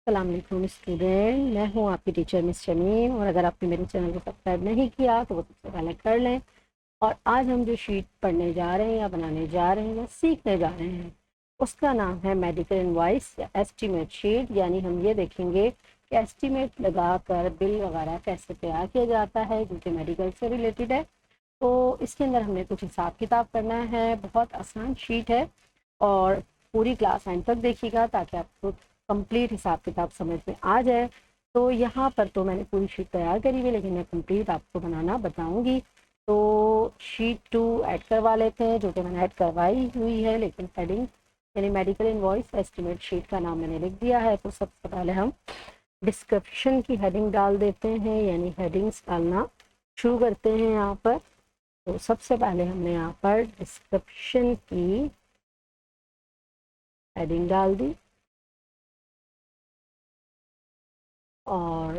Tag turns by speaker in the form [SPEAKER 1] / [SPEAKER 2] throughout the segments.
[SPEAKER 1] अस्सलाम वालेकुम स्टूडेंट, मैं हूँ आपकी टीचर मिस शमीम। और अगर आपने मेरे चैनल को सब्सक्राइब नहीं किया तो वो सबसे पहले कर लें। और आज हम जो शीट पढ़ने जा रहे हैं या बनाने जा रहे हैं या सीखने जा रहे हैं उसका नाम है मेडिकल इनवॉइस या एस्टीमेट शीट। यानी हम ये देखेंगे कि एस्टीमेट लगाकर बिल वगैरह कैसे तैयार किया जाता है जो कि मेडिकल से रिलेटेड है। तो इसके अंदर हमने कुछ हिसाब किताब करना है। बहुत आसान शीट है और पूरी क्लास एंड तक देखिएगा ताकि आपको कंप्लीट हिसाब किताब समझ में आ जाए। तो यहाँ पर तो मैंने पूरी शीट तैयार करी हुई, लेकिन मैं कंप्लीट आपको बनाना बताऊंगी। तो शीट 2 ऐड करवा लेते हैं, जो कि मैंने ऐड करवाई हुई है, लेकिन हेडिंग यानी मेडिकल इनवॉइस एस्टिमेट शीट का नाम मैंने लिख दिया है। तो सबसे पहले हम डिस्क्रिप्शन की हेडिंग डाल देते हैं, यानी हेडिंग्स डालना शुरू करते हैं यहाँ पर। तो सबसे पहले हमने यहाँ पर डिस्क्रिप्शन की हेडिंग डाल दी और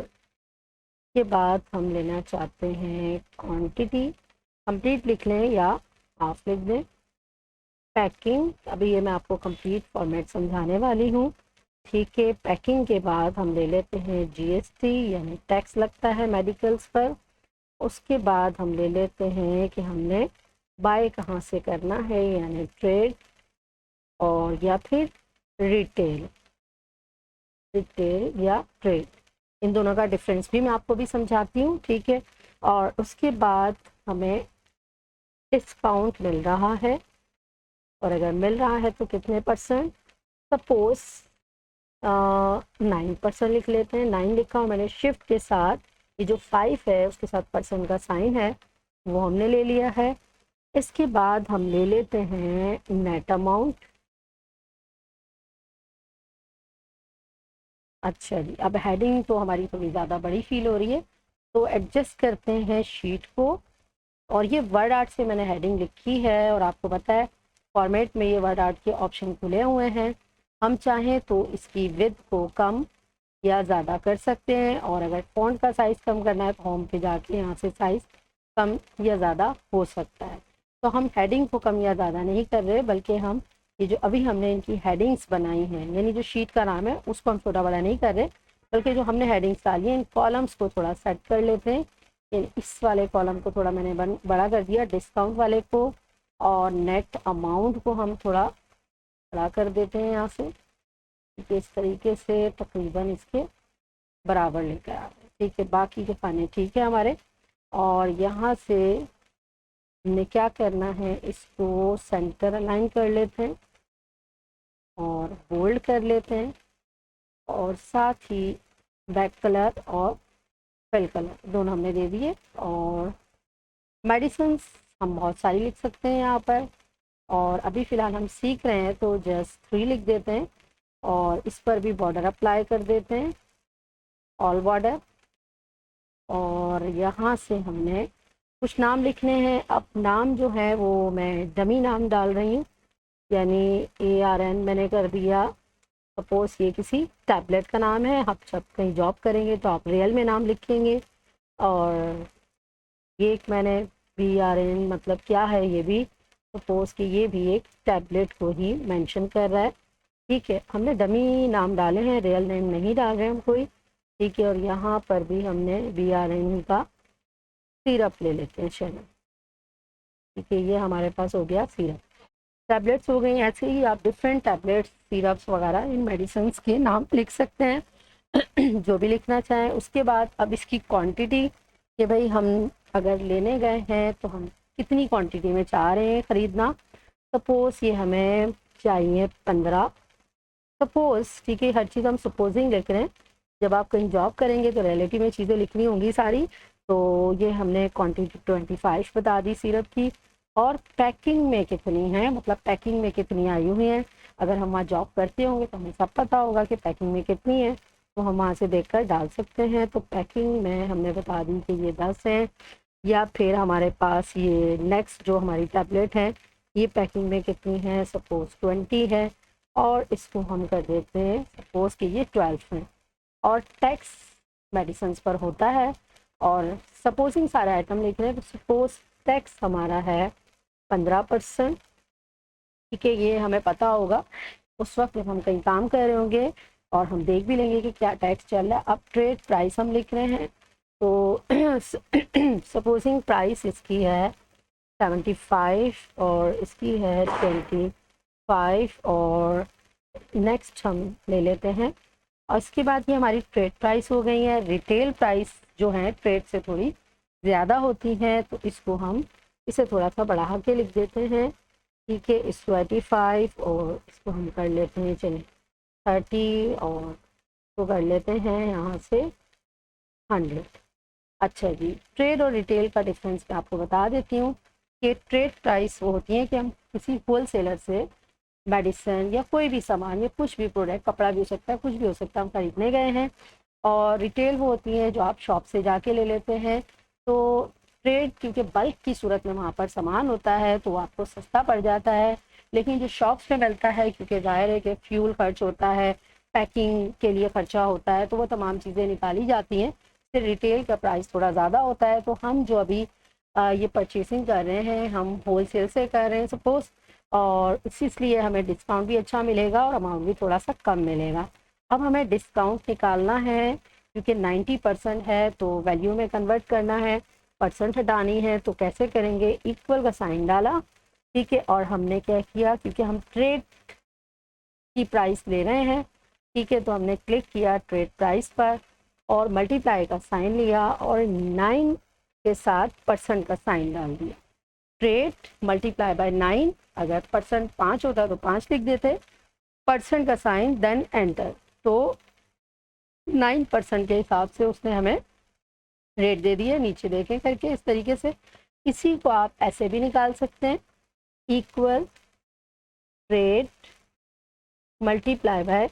[SPEAKER 1] के बाद हम लेना चाहते हैं क्वांटिटी। कंप्लीट लिख लें या हाफ लिख दें। पैकिंग, अभी ये मैं आपको कंप्लीट फॉर्मेट समझाने वाली हूँ। ठीक है, पैकिंग के बाद हम ले लेते हैं जीएसटी यानी टैक्स लगता है मेडिकल्स पर। उसके बाद हम ले लेते हैं कि हमने बाय कहाँ से करना है, यानी ट्रेड और या फिर रिटेल। रिटेल या ट्रेड, इन दोनों का डिफरेंस भी मैं आपको भी समझाती हूँ। ठीक है, और उसके बाद हमें डिस्काउंट मिल रहा है, और अगर मिल रहा है तो कितने परसेंट। सपोज 9% लिख लेते हैं। 9 लिखा और मैंने शिफ्ट के साथ ये जो 5 है उसके साथ परसेंट का साइन है वो हमने ले लिया है। इसके बाद हम ले लेते हैं नेट अमाउंट। अच्छा जी, अब हेडिंग तो हमारी थोड़ी ज़्यादा बड़ी फील हो रही है, तो एडजस्ट करते हैं शीट को। और ये वर्ड आर्ट से मैंने हेडिंग लिखी है, और आपको पता है फॉर्मेट में ये वर्ड आर्ट के ऑप्शन खुले हुए हैं। हम चाहें तो इसकी विड्थ को कम या ज़्यादा कर सकते हैं, और अगर फ़ॉन्ट का साइज़ कम करना है तो होम पे जाके यहाँ से साइज़ कम या ज़्यादा हो सकता है। तो हम हेडिंग को कम या ज़्यादा नहीं कर रहे, बल्कि हम ये जो अभी हमने इनकी हेडिंग्स बनाई हैं, यानी जो शीट का नाम है उसको हम छोटा बड़ा नहीं कर रहे, बल्कि जो हमने हेडिंग्स डाली हैं इन कॉलम्स को थोड़ा सेट कर लेते हैं। इस वाले कॉलम को थोड़ा मैंने बड़ा कर दिया, डिस्काउंट वाले को, और नेट अमाउंट को हम थोड़ा बड़ा कर देते हैं यहाँ से। इस तरीके से तकरीबन इसके बराबर लेकर आ रहे हैं। ठीक है, बाकी के खाने ठीक है हमारे। और यहाँ से हमने क्या करना है, इसको सेंटर अलाइन कर लेते हैं और बोल्ड कर लेते हैं, और साथ ही बैक कलर और फिल कलर दोनों हमने दे दिए। और मेडिसिन हम बहुत सारी लिख सकते हैं यहाँ पर, और अभी फ़िलहाल हम सीख रहे हैं तो जस्ट 3 लिख देते हैं। और इस पर भी बॉर्डर अप्लाई कर देते हैं, ऑल बॉर्डर। और यहाँ से हमने कुछ नाम लिखने हैं। अब नाम जो है वो मैं डमी नाम डाल रही हूँ, यानी ARN मैंने कर दिया। सपोज ये किसी टैबलेट का नाम है, आप जब कहीं जॉब करेंगे तो आप रियल में नाम लिखेंगे। और ये एक मैंने BRN मतलब क्या है, ये भी सपोज कि ये भी एक टैबलेट को ही मेंशन कर रहा है। ठीक है, हमने डमी नाम डाले हैं, रियल नेम नहीं डाल रहे हम कोई। ठीक है, और यहाँ पर भी हमने BRN का सिरप ले लेते हैं, चलो। ठीक है, ये हमारे पास हो गया सिरप। टैबलेट्स हो गई, ऐसे ही आप डिफरेंट टैबलेट्स सिरप्स वगैरह इन मेडिसिन के नाम लिख सकते हैं जो भी लिखना चाहें। उसके बाद अब इसकी क्वांटिटी, कि भाई हम अगर लेने गए हैं तो हम कितनी क्वांटिटी में चाह रहे हैं ख़रीदना। सपोज़ ये हमें चाहिए 15। सपोज़, ठीक है, हर चीज़ हम सपोजिंग लिख रहे हैं। जब आप कहीं जॉब करेंगे तो रिलेटिव में चीज़ें लिखनी होंगी सारी। तो ये हमने क्वांटिटी 25 बता दी सिरप की। और पैकिंग में कितनी है, मतलब पैकिंग में कितनी आई हुई हैं। अगर हम वहाँ जॉब करते होंगे तो हमें सब पता होगा कि पैकिंग में कितनी है, तो हम वहाँ से देखकर डाल सकते हैं। तो पैकिंग में हमने बता दी कि ये 10 है। या फिर हमारे पास ये नेक्स्ट जो हमारी टैबलेट है, ये पैकिंग में कितनी है, सपोज 20 है। और इसको हम कर देते हैं सपोज कि ये 12 है। और टैक्स मेडिसिन पर होता है, और सपोजिंग सारे आइटम लिख रहे हैं, तो सपोज टैक्स हमारा है 15%। ठीक है, ये हमें पता होगा उस वक्त जब हम कहीं काम कर रहे होंगे और हम देख भी लेंगे कि क्या टैक्स चल रहा है। अब ट्रेड प्राइस हम लिख रहे हैं, तो सपोजिंग प्राइस इसकी है 75 और इसकी है 25 और नेक्स्ट हम ले लेते हैं। और इसके बाद ये हमारी ट्रेड प्राइस हो गई है। रिटेल प्राइस जो है ट्रेड से थोड़ी ज़्यादा होती हैं, तो इसको हम इसे थोड़ा सा बढ़ा के लिख देते हैं। ठीक है, इस 25 और इसको हम कर लेते हैं चलिए 30 और इसको कर लेते हैं यहाँ से 100। अच्छा जी, ट्रेड और रिटेल का डिफरेंस मैं आपको बता देती हूँ कि ट्रेड प्राइस वो होती है कि हम किसी होल सेलर से मेडिसिन या कोई भी सामान या कुछ भी प्रोडक्ट, कपड़ा भी हो सकता है, कुछ भी हो सकता है, हम खरीदने गए हैं। और रिटेल वो होती है जो आप शॉप से जाके ले लेते हैं। तो ट्रेड क्योंकि बल्क की सूरत में वहाँ पर सामान होता है तो वो आपको सस्ता पड़ जाता है, लेकिन जो शॉप्स में मिलता है क्योंकि ज़ाहिर है कि फ्यूल खर्च होता है, पैकिंग के लिए खर्चा होता है, तो वो तमाम चीज़ें निकाली जाती हैं, फिर रिटेल का प्राइस थोड़ा ज़्यादा होता है। तो हम जो अभी ये परचेसिंग कर रहे हैं हम होल सेल से कर रहे हैं सपोज़, और इसलिए हमें डिस्काउंट भी अच्छा मिलेगा और अमाउंट भी थोड़ा सा कम मिलेगा। अब हमें डिस्काउंट निकालना है क्योंकि 90% है तो वैल्यू में कन्वर्ट करना है, परसेंट हटानी है तो कैसे करेंगे, इक्वल का साइन डाला। ठीक है, और हमने क्या किया क्योंकि हम ट्रेड की प्राइस ले रहे हैं, ठीक है, तो हमने क्लिक किया ट्रेड प्राइस पर और मल्टीप्लाई का साइन लिया और 9 के साथ परसेंट का साइन डाल दिया। ट्रेड मल्टीप्लाई बाय 9, अगर परसेंट 5 होता तो 5 लिख देते, परसेंट का साइन देन एंटर, तो 9% के हिसाब से उसने हमें रेट दे दिया। नीचे देखें करके इस तरीके से, इसी को आप ऐसे भी निकाल सकते हैं, इक्वल रेट मल्टीप्लाई बाय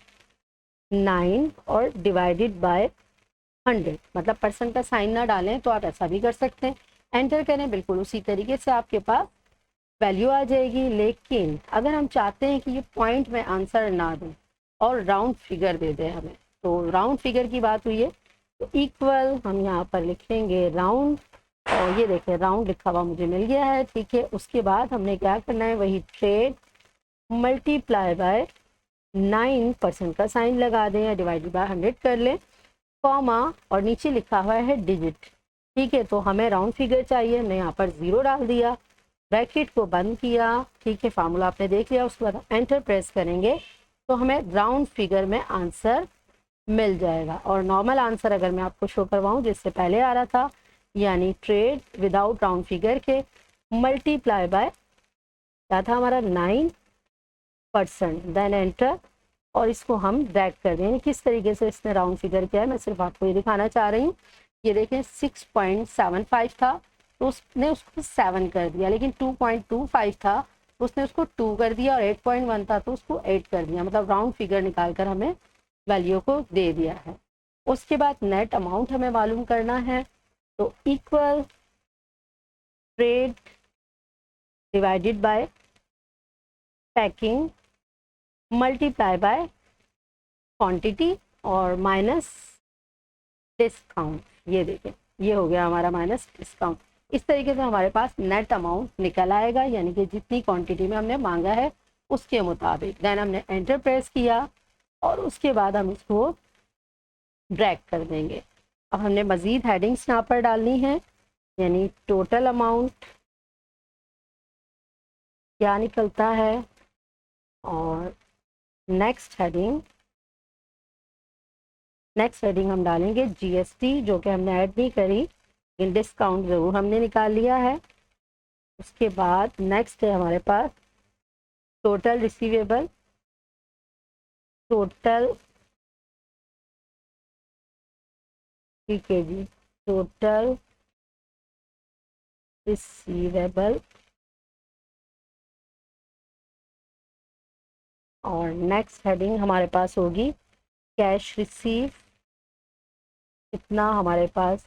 [SPEAKER 1] 9 और डिवाइडेड बाय 100, मतलब परसेंट का साइन ना डालें तो आप ऐसा भी कर सकते हैं, एंटर करें, बिल्कुल उसी तरीके से आपके पास वैल्यू आ जाएगी। लेकिन अगर हम चाहते हैं कि ये पॉइंट में आंसर ना दें और राउंड फिगर दे दें हमें, तो राउंड फिगर की बात हुई है, तो इक्वल हम यहाँ पर लिखेंगे राउंड, और ये देखें राउंड लिखा हुआ मुझे मिल गया है। ठीक है, उसके बाद हमने क्या करना है, वही ट्रेड मल्टीप्लाई बाय 9% का साइन लगा दें या डिवाइडेड बाय 100 कर लें, कॉमा, और नीचे लिखा हुआ है डिजिट। ठीक है, तो हमें राउंड फिगर चाहिए, हमने यहाँ पर 0 डाल दिया, ब्रैकेट को बंद किया। ठीक है, फार्मूला आपने देख लिया, उसके बाद एंटर प्रेस करेंगे तो हमें राउंड फिगर में आंसर मिल जाएगा। और नॉर्मल आंसर अगर मैं आपको शो करवाऊँ जिससे पहले आ रहा था, यानी ट्रेड विदाउट राउंड फिगर के मल्टीप्लाई बाय क्या था हमारा 9%, देन एंटर, और इसको हम ड्रैग कर दें। किस तरीके से इसने राउंड फिगर किया है मैं सिर्फ आपको ये दिखाना चाह रही हूँ। ये देखें 6.75 था तो उसने उसको 7 कर दिया, लेकिन 2.25 था तो उसने उसको 2 कर दिया, और 8.1 था तो उसको 8 कर दिया, मतलब राउंड फिगर निकाल कर हमें वैल्यू को दे दिया है। उसके बाद नेट अमाउंट हमें मालूम करना है, तो equal trade divided by packing multiply by quantity और माइनस डिस्काउंट। ये देखें ये हो गया हमारा माइनस डिस्काउंट। इस तरीके से हमारे पास नेट अमाउंट निकल आएगा, यानी कि जितनी क्वांटिटी में हमने मांगा है उसके मुताबिक। देन हमने एंटर प्रेस किया और उसके बाद हम इसको ड्रैग कर देंगे। अब हमने मज़ीद हेडिंग्स यहाँ पर डालनी है, यानी टोटल अमाउंट क्या निकलता है, और नेक्स्ट हेडिंग हम डालेंगे जीएसटी, जो कि हमने ऐड नहीं करी लेकिन डिस्काउंट ज़रूर हमने निकाल लिया है। उसके बाद नेक्स्ट है हमारे पास टोटल रिसीवेबल, टोटल, ठीक है जी, टोटल रिसीवेबल, और नेक्स्ट हेडिंग हमारे पास होगी कैश रिसीव, कितना हमारे पास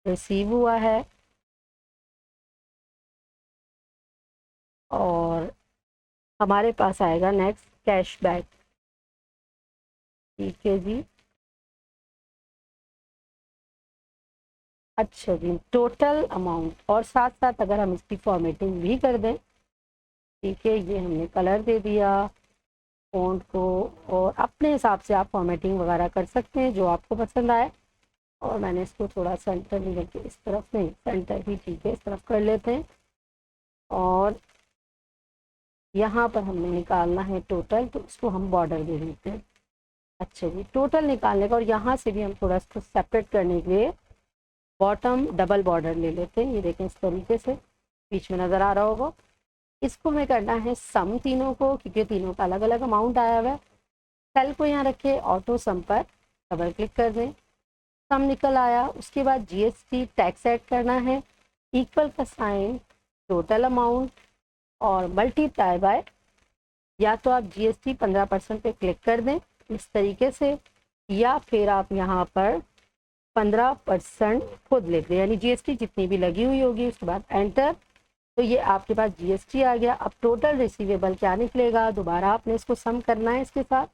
[SPEAKER 1] रिसीव हुआ है, और हमारे पास आएगा नेक्स्ट कैशबैक। ठीक है जी, अच्छा जी, टोटल अमाउंट, और साथ साथ अगर हम इसकी फॉर्मेटिंग भी कर दें, ठीक है, ये हमने कलर दे दिया फ़ॉन्ट को, और अपने हिसाब से आप फॉर्मेटिंग वगैरह कर सकते हैं जो आपको पसंद आए। और मैंने इसको थोड़ा सेंटर में करके, इस तरफ नहीं, सेंटर ही ठीक है, इस तरफ कर लेते हैं। और यहाँ पर हमने निकालना है टोटल, तो इसको हम बॉर्डर दे देते हैं। अच्छा जी, टोटल निकालने का, और यहाँ से भी हम थोड़ा इसको सेपरेट करने के लिए बॉटम डबल बॉर्डर ले लेते हैं। ये देखें इस तरीके से बीच में नज़र आ रहा होगा। इसको हमें करना है सम तीनों को, क्योंकि तीनों का अलग अलग अमाउंट आया हुआ है। सेल को यहाँ रखे, ऑटो सम पर डबल क्लिक कर दें, सम निकल आया। उसके बाद जीएसटी टैक्स ऐड करना है, इक्वल का साइन, टोटल अमाउंट और मल्टीप्लाई बाय, या तो आप जीएसटी 15% पे क्लिक कर दें इस तरीके से, या फिर आप यहाँ पर 15% खुद लिख दें, यानी जीएसटी जितनी भी लगी हुई होगी, उसके बाद एंटर। तो ये आपके पास जीएसटी आ गया। अब टोटल रिसीवेबल क्या निकलेगा, दोबारा आपने इसको सम करना है इसके साथ,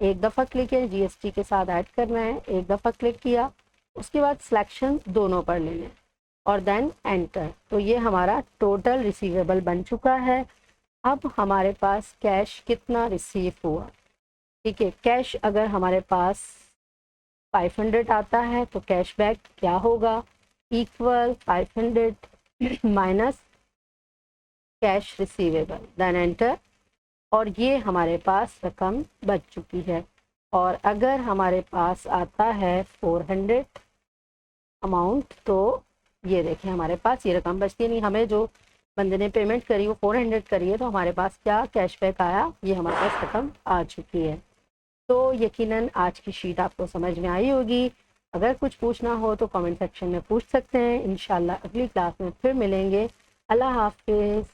[SPEAKER 1] एक दफ़ा क्लिक है, जीएसटी के साथ ऐड करना है, एक दफ़ा क्लिक किया, उसके बाद सिलेक्शन दोनों पर ले लें और देन एंटर। तो ये हमारा टोटल रिसीवेबल बन चुका है। अब हमारे पास कैश कितना रिसीव हुआ, ठीक है। कैश अगर हमारे पास 500 आता है तो कैशबैक क्या होगा, equal 500 minus cash receivable, then enter. और ये हमारे पास रकम बच चुकी है। और अगर हमारे पास आता है 400 अमाउंट, तो ये देखें हमारे पास ये रकम बचती है। नहीं, हमें जो बंदे ने पेमेंट करी वो 400 करी है, तो हमारे पास क्या कैशबैक आया, ये हमारे पास रकम आ चुकी है। तो यकीनन आज की शीट आपको समझ में आई होगी। अगर कुछ पूछना हो तो कमेंट सेक्शन में पूछ सकते हैं। इंशाल्लाह अगली क्लास में फिर मिलेंगे। अल्लाह हाफिज़।